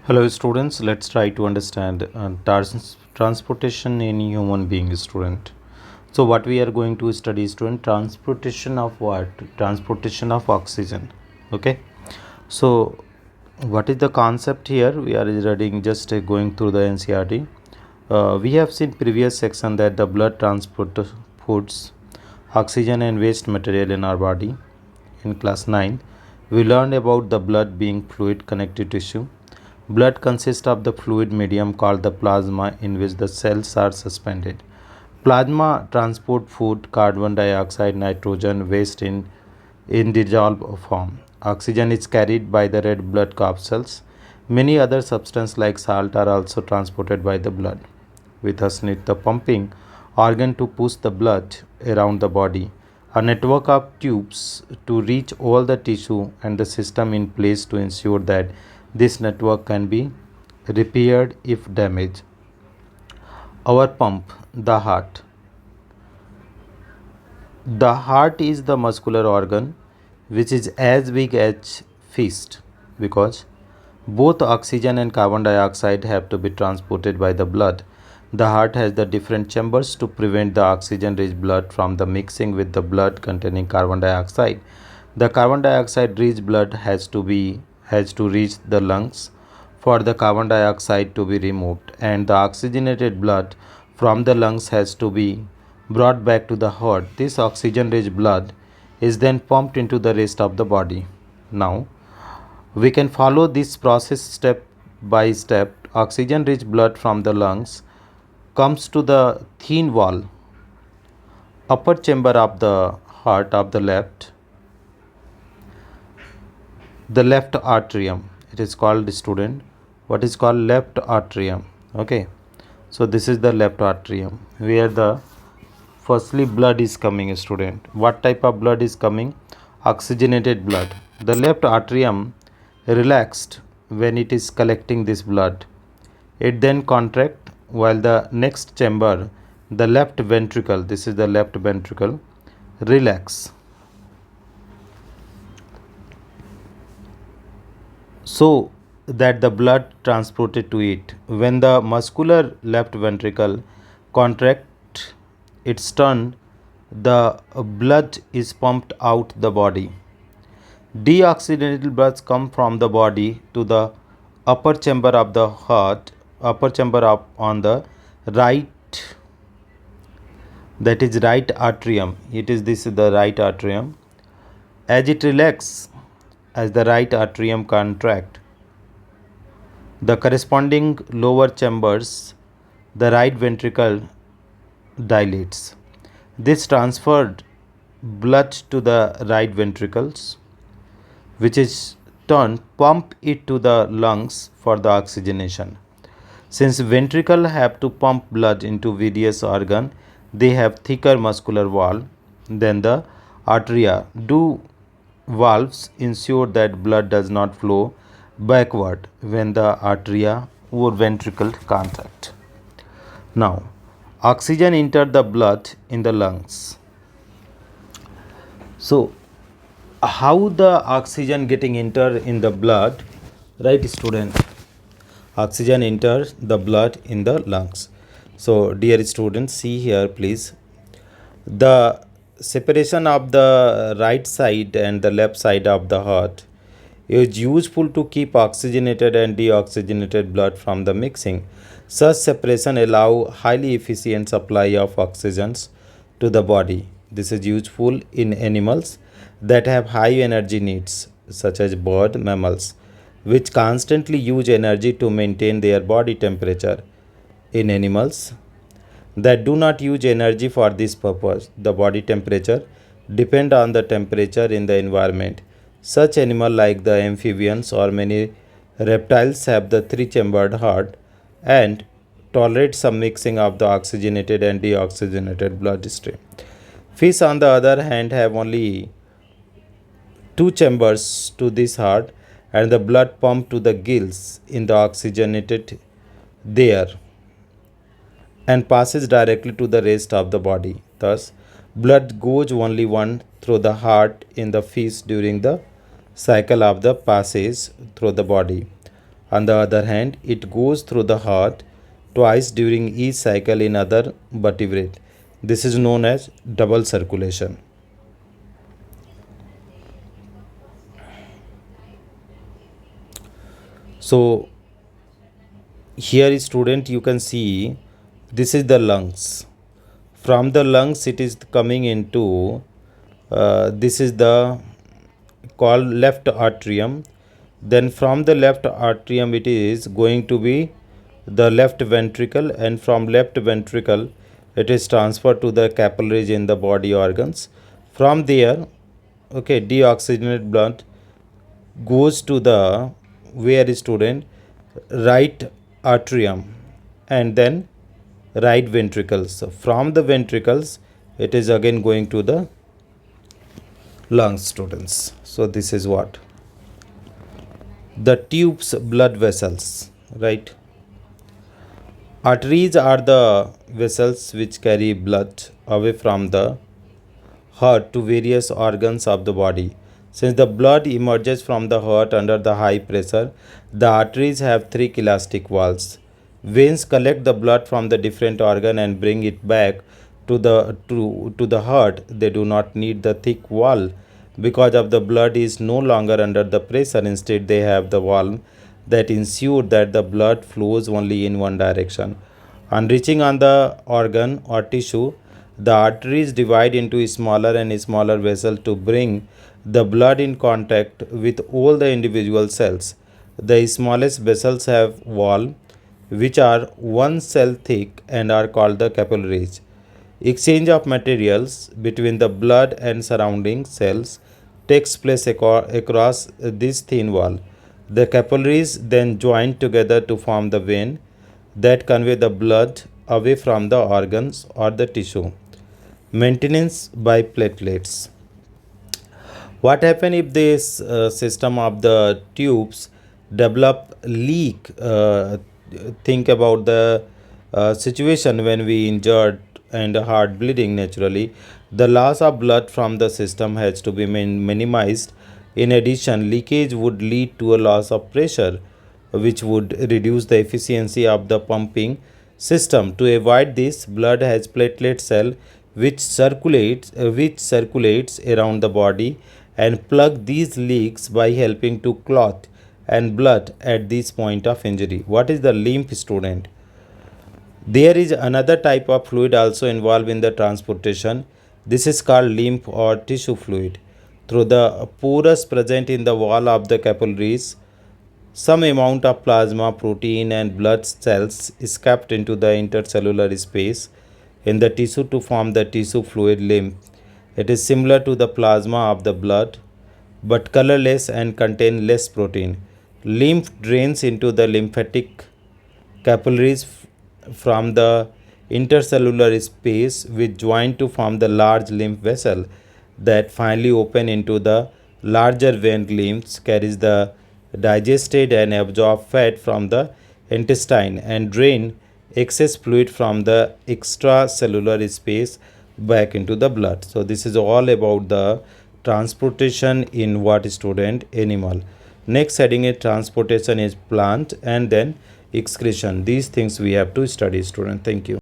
Hello students, let's try to understand transportation in human being student. So what we are going to study student, transportation of what? Transportation of oxygen. Okay. So what is the concept here? We are reading just going through the NCERT. We have seen previous section that the blood transports oxygen and waste material in our body. In class 9, we learned about the blood being fluid connective tissue. Blood consists of the fluid medium called the plasma in which the cells are suspended. Plasma transport food, carbon dioxide, nitrogen, waste in dissolved form. Oxygen is carried by the red blood corpuscles. Many other substances like salt are also transported by the blood. We thus need the pumping organ to push the blood around the body. A network of tubes to reach all the tissue and the system in place to ensure that this network can be repaired if damaged. Our pump, the heart. The heart is the muscular organ which is as big as fist because both oxygen and carbon dioxide have to be transported by the blood. The heart has the different chambers to prevent the oxygen rich blood from the mixing with the blood containing carbon dioxide. The carbon dioxide rich blood has to reach the lungs for the carbon dioxide to be removed, and the oxygenated blood from the lungs has to be brought back to the heart. This oxygen rich blood is then pumped into the rest of the body. Now we can follow this process step by step. Oxygen rich blood from the lungs comes to the thin wall, upper chamber of the heart of the left atrium. It is called student. What is called left atrium? Okay. So this is the left atrium where the firstly blood is coming student. What type of blood is coming? Oxygenated blood. The left atrium relaxed when it is collecting this blood. It then contract while the next chamber, the left ventricle, this is the left ventricle, relax. So that the blood transported to it. When the muscular left ventricle contract its turn, the blood is pumped out the body. Deoxygenated blood come from the body to the upper chamber of the heart, upper chamber up on the right, that is right atrium. It is this the right atrium. As it relaxes, as the right atrium contract, the corresponding lower chambers, the right ventricle dilates. This transferred blood to the right ventricles, which is turned pump it to the lungs for the oxygenation. Since ventricle have to pump blood into various organ, they have thicker muscular wall than the arteria. Do valves ensure that blood does not flow backward when the arteria or ventricle contract. Now, oxygen enter the blood in the lungs. So, how the oxygen getting enter in the blood, right student? Oxygen enters the blood in the lungs. So dear students, see here please. The separation of the right side and the left side of the heart is useful to keep oxygenated and deoxygenated blood from the mixing. Such separation allow highly efficient supply of oxygens to the body. This is useful in animals that have high energy needs, such as bird mammals, which constantly use energy to maintain their body temperature. In animals that do not use energy for this purpose, the body temperature depend on the temperature in the environment. Such animals like the amphibians or many reptiles have the three-chambered heart and tolerate some mixing of the oxygenated and deoxygenated blood stream. Fish on the other hand have only two chambers to this heart and the blood pumped to the gills in the oxygenated there and passes directly to the rest of the body. Thus, blood goes only one through the heart in the fish during the cycle of the passage through the body. On the other hand, it goes through the heart twice during each cycle in other vertebrate. This is known as double circulation. So here, student, you can see this is the lungs. From the lungs it is coming into this is the called left atrium. Then from the left atrium it is going to be the left ventricle, and from left ventricle it is transferred to the capillaries in the body organs. From there, okay, deoxygenated blood goes to the where, student, right atrium, and then right ventricles. So from the ventricles it is again going to the lungs, students. So this is what the tubes, blood vessels, right? Arteries are the vessels which carry blood away from the heart to various organs of the body. Since the blood emerges from the heart under the high pressure, the arteries have three elastic walls. Veins collect the blood from the different organ and bring it back to the heart. They do not need the thick wall because of the blood is no longer under the pressure. Instead, they have the wall that ensure that the blood flows only in one direction. On reaching on the organ or tissue, the arteries divide into smaller and smaller vessels to bring the blood in contact with all the individual cells. The smallest vessels have wall which are one cell thick and are called the capillaries. Exchange of materials between the blood and surrounding cells takes place across this thin wall. The capillaries then join together to form the vein that convey the blood away from the organs or the tissue. Maintenance by platelets. What happens if this system of the tubes develop leak? Think about the situation when we injured and heart bleeding naturally. The loss of blood from the system has to be minimized. In addition, leakage would lead to a loss of pressure, which would reduce the efficiency of the pumping system. To avoid this, blood has platelet cell which circulates around the body and plug these leaks by helping to clot and blood at this point of injury. What is the lymph, student? There is another type of fluid also involved in the transportation. This is called lymph or tissue fluid. Through the pores present in the wall of the capillaries, some amount of plasma, protein, and blood cells escaped into the intercellular space in the tissue to form the tissue fluid lymph. It is similar to the plasma of the blood but colorless and contain less protein. Lymph drains into the lymphatic capillaries from the intercellular space which join to form the large lymph vessel that finally open into the larger vein. Lymph carries the digested and absorbed fat from the intestine and drain excess fluid from the extracellular space back into the blood. So this is all about the transportation in what, student? Animal. Next heading is transportation is plant, and then excretion. These things we have to study, student. Thank you.